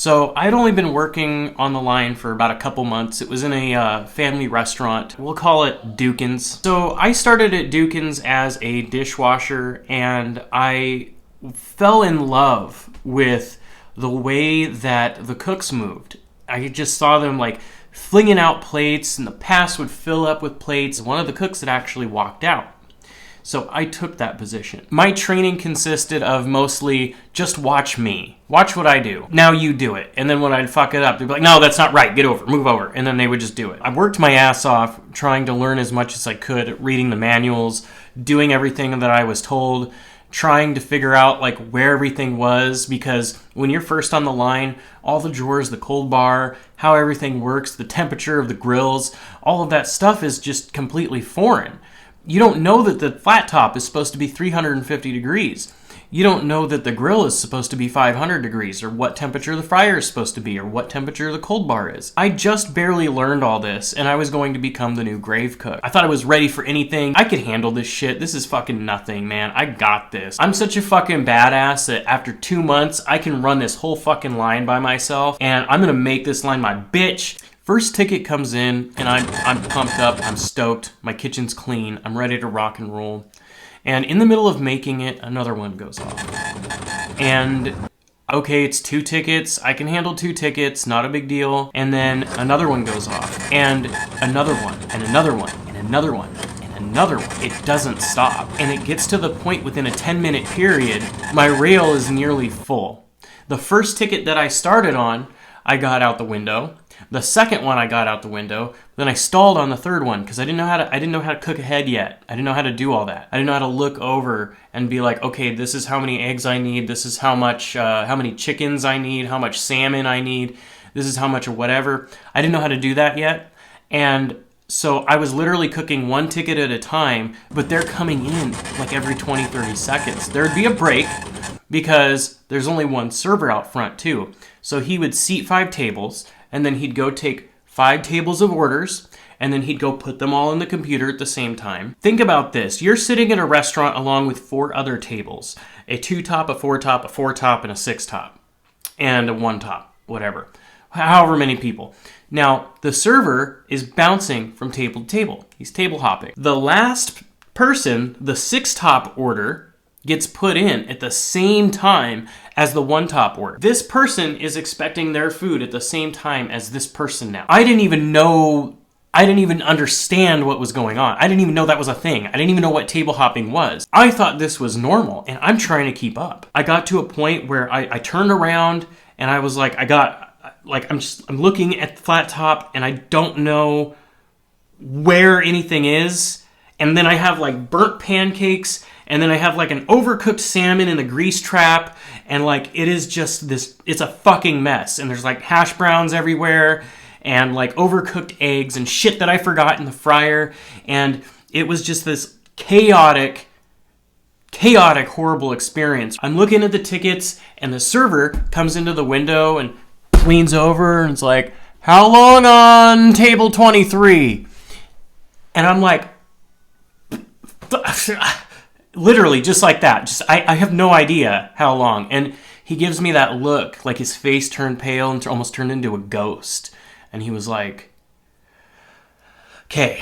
So I'd only been working on the line for about a couple months. It was in a family restaurant. We'll call it Dukin's. So I started at Dukin's as a dishwasher, and I fell in love with the way that the cooks moved. I just saw them like flinging out plates, and the pass would fill up with plates. One of the cooks had actually walked out. So I took that position. My training consisted of mostly just watch me. Watch what I do. Now you do it. And then when I'd fuck it up, they'd be like, no, that's not right. Get over. Move over. And then they would just do it. I worked my ass off trying to learn as much as I could, reading the manuals, doing everything that I was told, trying to figure out like where everything was, because when you're first on the line, all the drawers, the cold bar, how everything works, the temperature of the grills, all of that stuff is just completely foreign. You don't know that the flat top is supposed to be 350 degrees. You don't know that the grill is supposed to be 500 degrees, or what temperature the fryer is supposed to be, or what temperature the cold bar is. I just barely learned all this, and I was going to become the new grave cook. I thought I was ready for anything. I could handle this shit. This is fucking nothing, man. I got this. I'm such a fucking badass that after 2 months, I can run this whole fucking line by myself, and I'm gonna make this line my bitch. First ticket comes in, and I'm pumped up, I'm stoked, my kitchen's clean, I'm ready to rock and roll. And in the middle of making it, another one goes off. And okay, it's 2 tickets, I can handle 2 tickets, not a big deal. And then another one goes off, and another one, and another one, and another one, and another one. It doesn't stop. And it gets to the point within a 10-minute period, my rail is nearly full. The first ticket that I started on, I got out the window. The second one I got out the window. Then I stalled on the third one because I didn't know how to cook ahead yet. I didn't know how to do all that. I didn't know how to look over and be like, okay, this is how many eggs I need. This is how many chickens I need. How much salmon I need. This is how much of whatever. I didn't know how to do that yet, and so I was literally cooking 1 ticket at a time. But they're coming in like every 20-30 seconds. There'd be a break because there's only one server out front too. So he would seat 5 tables. And then he'd go take 5 tables of orders, and then he'd go put them all in the computer at the same time. Think about this. You're sitting in a restaurant along with 4 other tables. A 2-top, a 4-top, a 4-top, and a 6-top. And a 1-top, whatever. However many people. Now, the server is bouncing from table to table. He's table hopping. The last person, the 6-top order, gets put in at the same time as the 1-top order. This person is expecting their food at the same time as this person now. I didn't even understand what was going on. I didn't even know that was a thing. I didn't even know what table hopping was. I thought this was normal, and I'm trying to keep up. I got to a point where I turned around, and I was like, I'm looking at the flat top, and I don't know where anything is. And then I have like burnt pancakes, and then I have like an overcooked salmon in the grease trap, and like it is just this, it's a fucking mess. And there's like hash browns everywhere, and like overcooked eggs and shit that I forgot in the fryer. And it was just this chaotic, horrible experience. I'm looking at the tickets, and the server comes into the window and leans over and it's like, how long on table 23? And I'm like, literally just like that. I have no idea how long. And he gives me that look, like his face turned pale and almost turned into a ghost. And he was like, okay.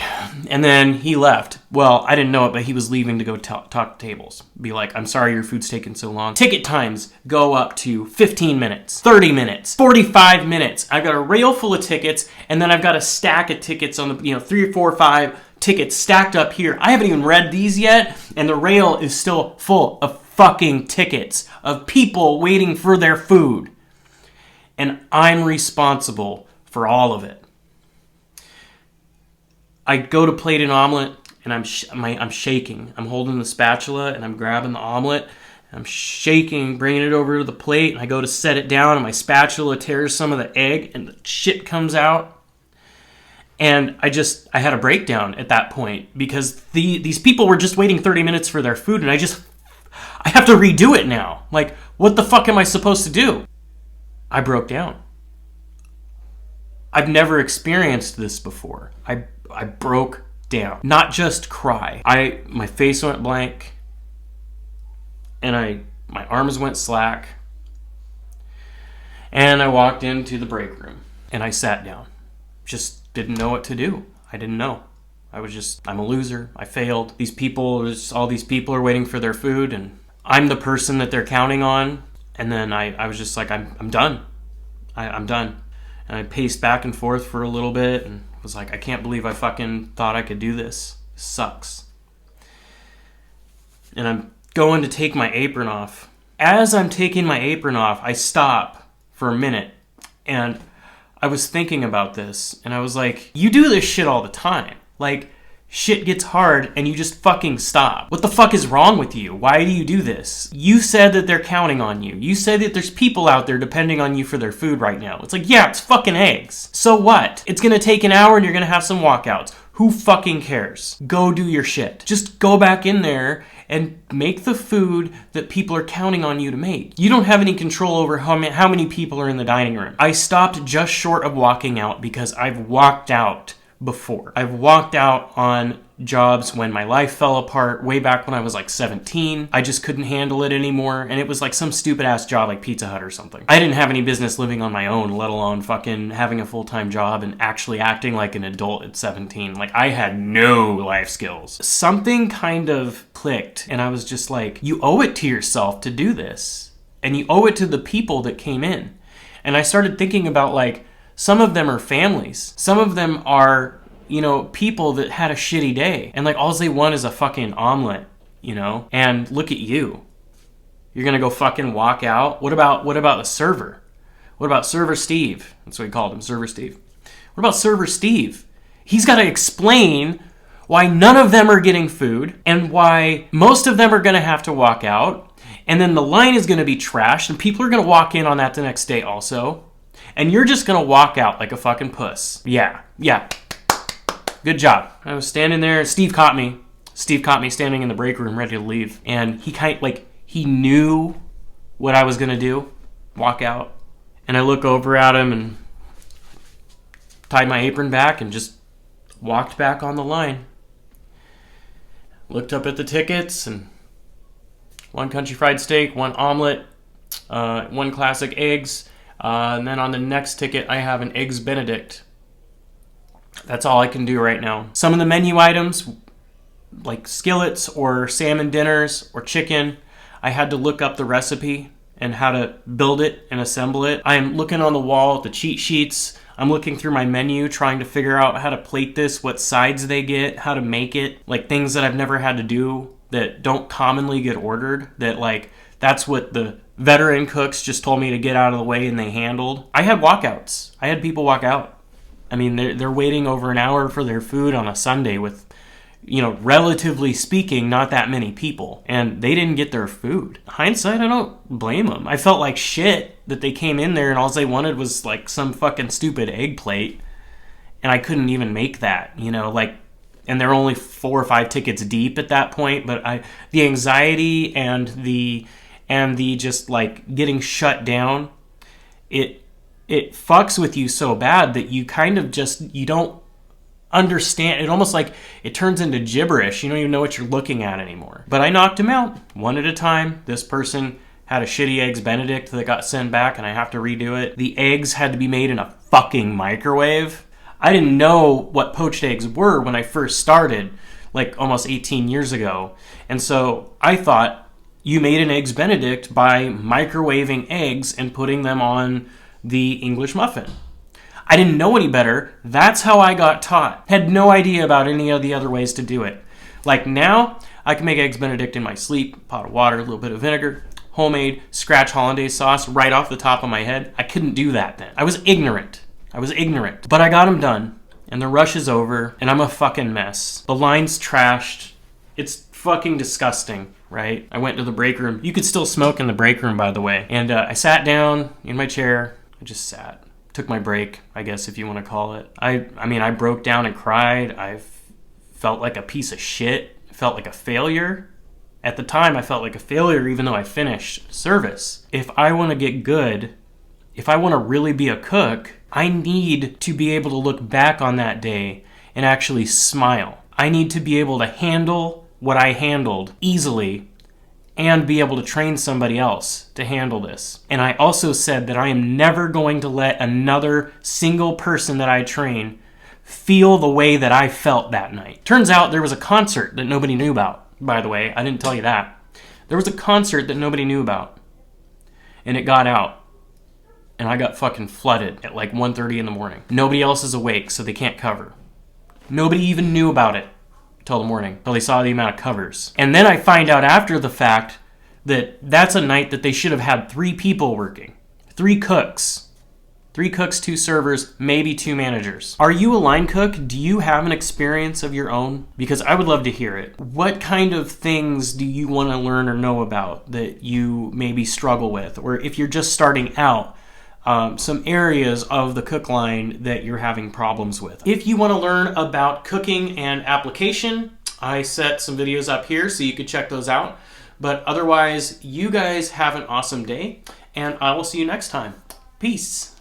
And then he left. Well, I didn't know it, but he was leaving to go talk to tables. Be like, I'm sorry your food's taking so long. Ticket times go up to 15 minutes, 30 minutes, 45 minutes. I've got a rail full of tickets, and then I've got a stack of tickets on the, 3, 4, 5 tickets stacked up here. I haven't even read these yet, and the rail is still full of fucking tickets of people waiting for their food. And I'm responsible for all of it. I go to plate an omelet, and I'm shaking. I'm holding the spatula, and I'm grabbing the omelet. I'm shaking, bringing it over to the plate, and I go to set it down, and my spatula tears some of the egg, and the shit comes out. And I had a breakdown at that point, because these people were just waiting 30 minutes for their food, and I have to redo it now. Like, what the fuck am I supposed to do? I broke down. I've never experienced this before. I broke down. Not just cry. My face went blank, and my arms went slack. And I walked into the break room and I sat down. Just didn't know what to do. I didn't know. I'm a loser. I failed. All these people are waiting for their food and I'm the person that they're counting on. And then I was just like, I'm done. I'm done. And I paced back and forth for a little bit and was like, I can't believe I fucking thought I could do this. It sucks. And I'm going to take my apron off. As I'm taking my apron off, I stop for a minute and I was thinking about this and I was like, you do this shit all the time. Like, shit gets hard and you just fucking stop. What the fuck is wrong with you? Why do you do this? You said that they're counting on you. You said that there's people out there depending on you for their food right now. It's like, yeah, it's fucking eggs. So what? It's gonna take an hour and you're gonna have some walkouts. Who fucking cares? Go do your shit. Just go back in there and make the food that people are counting on you to make. You don't have any control over how many people are in the dining room. I stopped just short of walking out because I've walked out before. I've walked out on jobs when my life fell apart way back when I was like 17. I just couldn't handle it anymore. And it was like some stupid ass job like Pizza Hut or something. I didn't have any business living on my own, let alone fucking having a full-time job and actually acting like an adult at 17. Like I had no life skills. Something kind of clicked and I was just like, you owe it to yourself to do this. And you owe it to the people that came in. And I started thinking about like, some of them are families. Some of them are, people that had a shitty day. And like, all they want is a fucking omelet, And look at you. You're gonna go fucking walk out? What about the server? What about Server Steve? That's what we called him, Server Steve. What about Server Steve? He's gotta explain why none of them are getting food and why most of them are gonna have to walk out. And then the line is gonna be trashed and people are gonna walk in on that the next day also. And you're just gonna walk out like a fucking puss. Yeah. Good job. I was standing there, Steve caught me standing in the break room ready to leave. And he knew what I was gonna do, walk out. And I look over at him and tied my apron back and just walked back on the line. Looked up at the tickets and 1 country fried steak, 1 omelet, 1 classic eggs, and then on the next ticket, I have an Eggs Benedict. That's all I can do right now. Some of the menu items, like skillets or salmon dinners or chicken, I had to look up the recipe and how to build it and assemble it. I'm looking on the wall at the cheat sheets. I'm looking through my menu, trying to figure out how to plate this, what sides they get, how to make it, like things that I've never had to do that don't commonly get ordered, that like, that's what the veteran cooks just told me to get out of the way and they handled. I had walkouts. I had people walk out. I mean, they're waiting over an hour for their food on a Sunday with, relatively speaking, not that many people. And they didn't get their food. Hindsight, I don't blame them. I felt like shit that they came in there and all they wanted was like some fucking stupid egg plate. And I couldn't even make that, and they're only 4 or 5 tickets deep at that point. But the anxiety and the just like getting shut down, it fucks with you so bad that you kind of you don't understand. It almost like it turns into gibberish. You don't even know what you're looking at anymore. But I knocked him out one at a time. This person had a shitty Eggs Benedict that got sent back and I have to redo it. The eggs had to be made in a fucking microwave. I didn't know what poached eggs were when I first started, like almost 18 years ago. And so I thought you made an Eggs Benedict by microwaving eggs and putting them on the English muffin. I didn't know any better. That's how I got taught. Had no idea about any of the other ways to do it. Like now, I can make Eggs Benedict in my sleep, pot of water, a little bit of vinegar, homemade scratch hollandaise sauce right off the top of my head. I couldn't do that then. I was ignorant. But I got them done, and the rush is over, and I'm a fucking mess. The line's trashed. It's fucking disgusting, right? I went to the break room. You could still smoke in the break room, by the way. And I sat down in my chair. I just sat. Took my break, I guess, if you want to call it. I broke down and cried. I felt like a piece of shit. I felt like a failure. At the time, I felt like a failure even though I finished service. If I want to get good, if I want to really be a cook, I need to be able to look back on that day and actually smile. I need to be able to handle what I handled easily and be able to train somebody else to handle this. And I also said that I am never going to let another single person that I train feel the way that I felt that night. Turns out there was a concert that nobody knew about, by the way. I didn't tell you that. There was a concert that nobody knew about. And it got out. And I got fucking flooded at like 1:30 in the morning. Nobody else is awake, so they can't cover. Nobody even knew about it till the morning, till they saw the amount of covers. And then I find out after the fact that that's a night that they should have had 3 people working. 3 cooks. 3 cooks, 2 servers, maybe 2 managers. Are you a line cook? Do you have an experience of your own? Because I would love to hear it. What kind of things do you want to learn or know about that you maybe struggle with? Or if you're just starting out, some areas of the cook line that you're having problems with. If you want to learn about cooking and application, I set some videos up here so you could check those out. But otherwise, you guys have an awesome day, and I will see you next time. Peace.